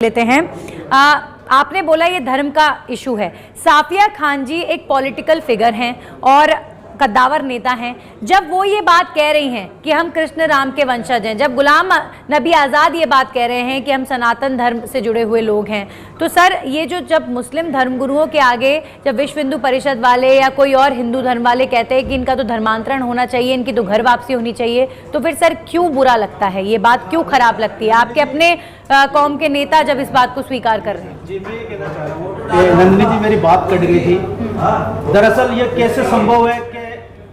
लेते हैं। आपने बोला ये धर्म का इशू है। साफिया खान जी एक पॉलिटिकल फिगर हैं और कद्दावर नेता हैं। जब वो ये बात कह रही हैं कि हम कृष्ण राम के वंशज हैं, जब गुलाम नबी आज़ाद ये बात कह रहे हैं कि हम सनातन धर्म से जुड़े हुए लोग हैं, तो सर ये जो जब मुस्लिम धर्मगुरुओं के आगे जब विश्व हिंदू परिषद वाले या कोई और हिंदू धर्म वाले कहते हैं कि इनका तो धर्मांतरण होना चाहिए, इनकी तो घर वापसी होनी चाहिए, तो फिर सर क्यों बुरा लगता है, ये बात क्यों खराब लगती है? आपके अपने कौम के नेता जब इस बात को स्वीकार कर रहे हैं। जी, मैं ये कहना चाह रहा हूँ, नंदिनी जी मेरी बात कट गई थी। दरअसल ये कैसे संभव है कि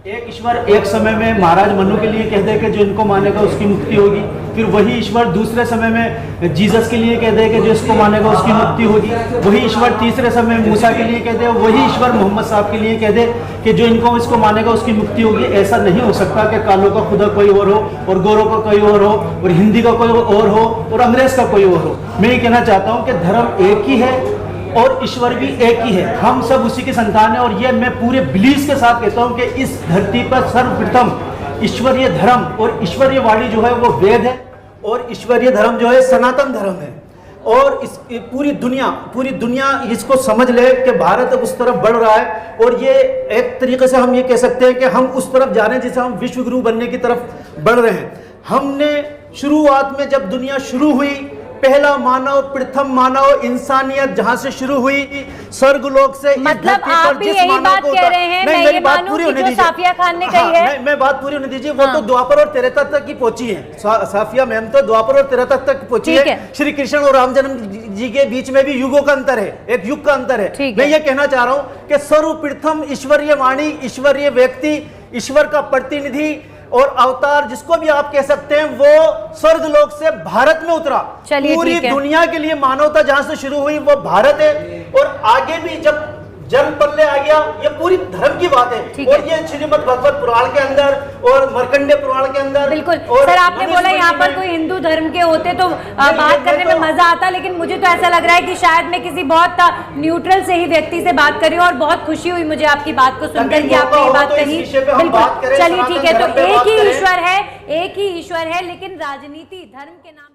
एक ईश्वर एक समय में महाराज मनु के लिए कह दे कि जो इनको मानेगा उसकी मुक्ति होगी, फिर वही ईश्वर दूसरे समय में जीसस के लिए कह दे कि जो इसको मानेगा उसकी मुक्ति होगी, वही ईश्वर तीसरे समय में मूसा के लिए कह दे, वही ईश्वर मोहम्मद साहब के लिए कह दे कि जो इनको इसको मानेगा उसकी मुक्ति होगी। ऐसा नहीं हो सकता कि कालों का खुदा कोई और हो और गोरों का कोई और हो और हिंदी का कोई और हो और अंग्रेज का कोई और हो। मैं ये कहना चाहता हूँ कि धर्म एक ही है और ईश्वर भी एक ही है, हम सब उसी की संतान है। और ये मैं पूरे बिलीफ के साथ कहता हूँ कि इस धरती पर सर्वप्रथम ईश्वरीय धर्म और ईश्वरीय वाणी जो है वो वेद है और ईश्वरीय धर्म जो है सनातन धर्म है। और इस पूरी दुनिया इसको समझ ले कि भारत उस तरफ बढ़ रहा है और ये एक तरीके से हम ये कह सकते हैं कि हम उस तरफ जा रहे हैं जिसे हम विश्व गुरु बनने की तरफ बढ़ रहे हैं। हमने शुरुआत में जब दुनिया शुरू हुई, पहला मानव, प्रथम मानव, इंसानियत जहां से शुरू हुई स्वर्गलोक से, मतलब आप भी यही बात कह रहे हैं? मैं ये बात पूरी होने दीजिए, साफिया खान ने कही है। मैं बात पूरी होने दीजिए। वो तो द्वापर और त्रेता तक की पहुंची है। साफिया मैम तो द्वापर और त्रेता तक पहुंची है। श्री कृष्ण और राम जन्म जी के बीच में भी युगों का अंतर है, एक युग का अंतर है। मैं ये कहना चाह रहा हूं कि सर्वप्रथम ईश्वरीय वाणी, ईश्वरीय व्यक्ति, ईश्वर का प्रतिनिधि और अवतार जिसको भी आप कह सकते हैं, वो स्वर्गलोक से भारत में उतरा। पूरी दुनिया के लिए मानवता जहां से शुरू हुई वो भारत है और आगे भी जब जन्म प्रलय आ गया, ये पूरी धर्म की बात है। और ये श्रीमद् भगवत पुराण के अंदर और मार्कंडेय पुराण के अंदर। बिल्कुल सर, आपने बोला यहाँ पर कोई हिंदू धर्म के होते तो बात करने में मजा आता, लेकिन मुझे तो ऐसा लग रहा है कि शायद मैं किसी बहुत न्यूट्रल से ही व्यक्ति से बात कर रही हूँ और बहुत खुशी हुई मुझे आपकी बात को सुनकर कि आपने ये बात कही। बिल्कुल, चलिए ठीक है। तो एक ही ईश्वर है, एक ही ईश्वर है, लेकिन राजनीति धर्म के नाम